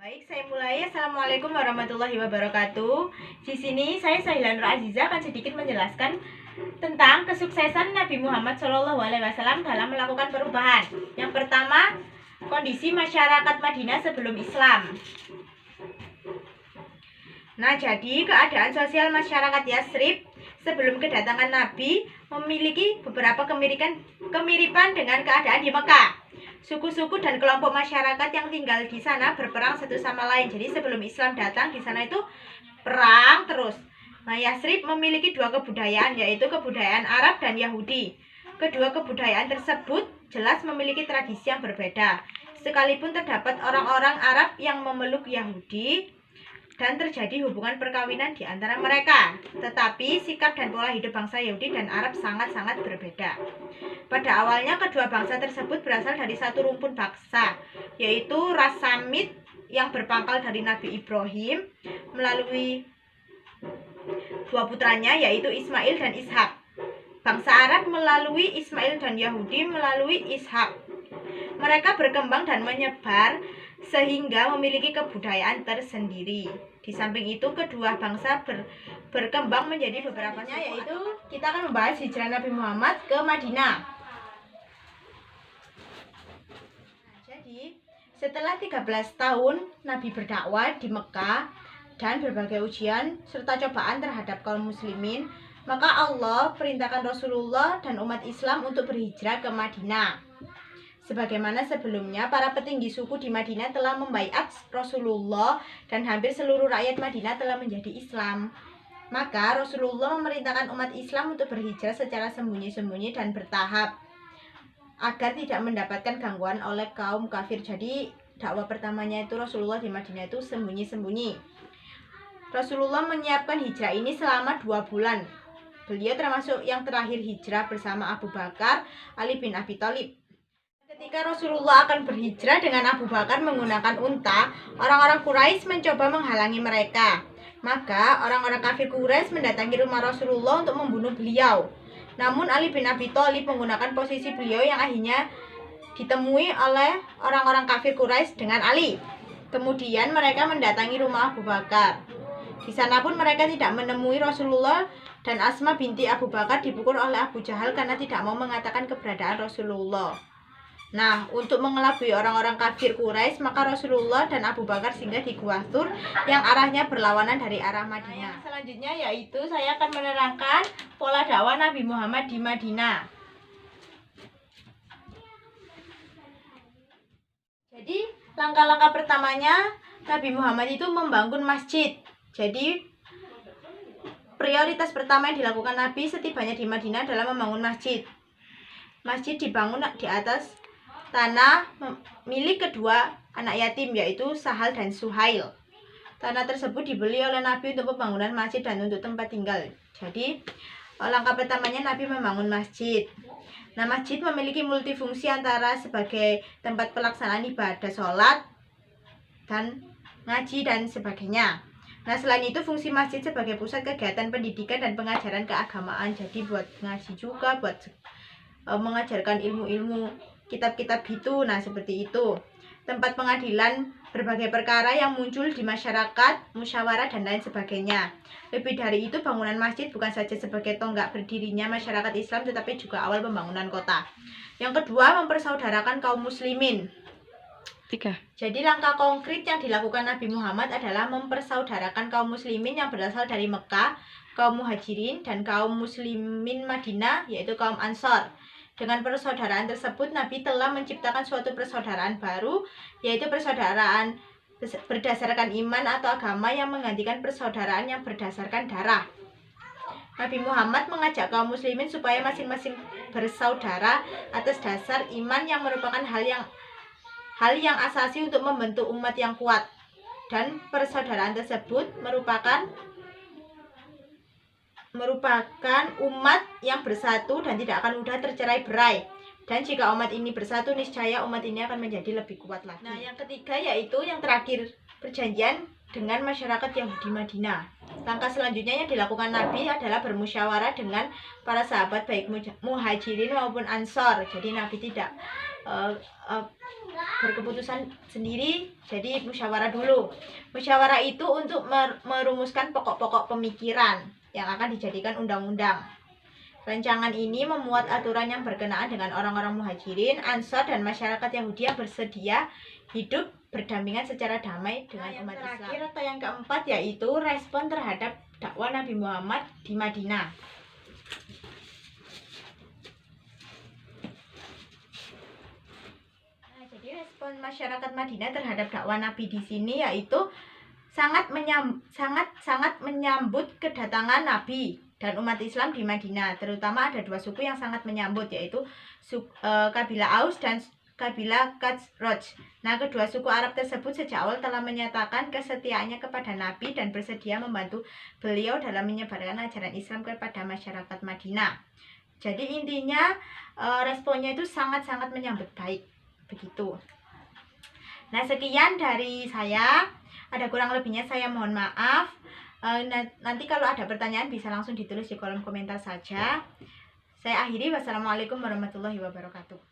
Baik, saya mulai. Assalamualaikum warahmatullahi wabarakatuh. Di sini saya Sahila Nur Aziza akan sedikit menjelaskan tentang kesuksesan Nabi Muhammad SAW dalam melakukan perubahan. Yang pertama, kondisi masyarakat Madinah sebelum Islam. Nah, jadi keadaan sosial masyarakat Yasrib sebelum kedatangan Nabi memiliki beberapa kemiripan dengan keadaan di Mekah. Suku-suku dan kelompok masyarakat yang tinggal di sana berperang satu sama lain. Jadi sebelum Islam datang di sana itu perang terus. Nah, Yasrib memiliki dua kebudayaan, yaitu kebudayaan Arab dan Yahudi. Kedua kebudayaan tersebut jelas memiliki tradisi yang berbeda. Sekalipun terdapat orang-orang Arab yang memeluk Yahudi dan terjadi hubungan perkawinan di antara mereka, tetapi sikap dan pola hidup bangsa Yahudi dan Arab sangat-sangat berbeda. Pada awalnya kedua bangsa tersebut berasal dari satu rumpun bangsa, yaitu ras Samit yang berpangkal dari Nabi Ibrahim melalui dua putranya, yaitu Ismail dan Ishak. Bangsa Arab melalui Ismail dan Yahudi melalui Ishak. Mereka berkembang dan menyebar sehingga memiliki kebudayaan tersendiri. Di samping itu kedua bangsa berkembang menjadi beberapanya, yaitu kita akan membahas hijrah Nabi Muhammad ke Madinah. Jadi setelah 13 tahun Nabi berdakwah di Mekah dan berbagai ujian serta cobaan terhadap kaum muslimin, maka Allah perintahkan Rasulullah dan umat Islam untuk berhijrah ke Madinah. Sebagaimana sebelumnya, para petinggi suku di Madinah telah membaiat Rasulullah dan hampir seluruh rakyat Madinah telah menjadi Islam. Maka Rasulullah memerintahkan umat Islam untuk berhijrah secara sembunyi-sembunyi dan bertahap agar tidak mendapatkan gangguan oleh kaum kafir. Jadi dakwah pertamanya itu Rasulullah di Madinah itu sembunyi-sembunyi. Rasulullah menyiapkan hijrah ini selama 2 bulan. Beliau termasuk yang terakhir hijrah bersama Abu Bakar, Ali bin Abi Thalib. Ketika Rasulullah akan berhijrah dengan Abu Bakar menggunakan unta, orang-orang Quraisy mencoba menghalangi mereka. Maka orang-orang kafir Quraisy mendatangi rumah Rasulullah untuk membunuh beliau. Namun Ali bin Abi Thalib menggunakan posisi beliau yang akhirnya ditemui oleh orang-orang kafir Quraisy dengan Ali. Kemudian mereka mendatangi rumah Abu Bakar. Di sana pun mereka tidak menemui Rasulullah dan Asma binti Abu Bakar dipukul oleh Abu Jahal karena tidak mau mengatakan keberadaan Rasulullah. Nah, untuk mengelabui orang-orang kafir Quraisy, maka Rasulullah dan Abu Bakar singgah di Gua Thur yang arahnya berlawanan dari arah Madinah. Selanjutnya yaitu saya akan menerangkan pola dakwah Nabi Muhammad di Madinah. Jadi, langkah-langkah pertamanya Nabi Muhammad itu membangun masjid. Jadi, prioritas pertama yang dilakukan Nabi setibanya di Madinah adalah membangun masjid. Masjid dibangun di atas tanah milik kedua anak yatim, yaitu Sahal dan Suhail. Tanah tersebut dibeli oleh Nabi untuk pembangunan masjid dan untuk tempat tinggal. Jadi langkah pertamanya Nabi membangun masjid. Nah, masjid memiliki multifungsi antara sebagai tempat pelaksanaan ibadah sholat dan ngaji dan sebagainya. Nah, selain itu fungsi masjid sebagai pusat kegiatan pendidikan dan pengajaran keagamaan. Jadi buat ngaji juga, buat mengajarkan ilmu-ilmu kitab-kitab gitu. Nah, seperti itu. Tempat pengadilan berbagai perkara yang muncul di masyarakat, musyawarah dan lain sebagainya. Lebih dari itu, bangunan masjid bukan saja sebagai tonggak berdirinya masyarakat Islam, tetapi juga awal pembangunan kota. Yang kedua, mempersaudarakan kaum muslimin. Jadi langkah konkret yang dilakukan Nabi Muhammad adalah mempersaudarakan kaum muslimin yang berasal dari Mekah, kaum muhajirin dan kaum muslimin Madinah, yaitu kaum Ansor. Dengan persaudaraan tersebut, Nabi telah menciptakan suatu persaudaraan baru, yaitu persaudaraan berdasarkan iman atau agama yang menggantikan persaudaraan yang berdasarkan darah. Nabi Muhammad mengajak kaum muslimin supaya masing-masing bersaudara atas dasar iman yang merupakan hal yang asasi untuk membentuk umat yang kuat. Dan persaudaraan tersebut merupakan umat yang bersatu dan tidak akan mudah tercerai-berai. Dan jika umat ini bersatu, niscaya umat ini akan menjadi lebih kuat lagi. Nah, yang ketiga yaitu yang terakhir, perjanjian dengan masyarakat Yahudi Madinah. Langkah selanjutnya yang dilakukan Nabi adalah bermusyawarah dengan para sahabat baik muhajirin maupun ansor. Jadi Nabi tidak eh, eh, berkeputusan sendiri, jadi musyawarah dulu. Musyawarah itu untuk merumuskan pokok-pokok pemikiran yang akan dijadikan undang-undang. Rancangan ini memuat aturan yang berkenaan dengan orang-orang Muhajirin, Ansor, dan masyarakat Yahudi yang bersedia hidup berdampingan secara damai dengan umat Islam. Terakhir atau yang keempat yaitu respon terhadap dakwah Nabi Muhammad di Madinah. Nah, jadi respon masyarakat Madinah terhadap dakwah Nabi di sini yaitu sangat menyambut kedatangan Nabi dan umat Islam di Madinah. Terutama ada dua suku yang sangat menyambut, yaitu kabilah Aus dan kabilah Khazraj. Nah, kedua suku Arab tersebut sejak awal telah menyatakan kesetiaannya kepada Nabi dan bersedia membantu beliau dalam menyebarkan ajaran Islam kepada masyarakat Madinah. Jadi intinya responnya itu sangat-sangat menyambut baik, begitu. Nah, sekian dari saya. Ada kurang lebihnya saya mohon maaf. Nanti kalau ada pertanyaan bisa langsung ditulis di kolom komentar saja. Saya akhiri. Wassalamualaikum warahmatullahi wabarakatuh.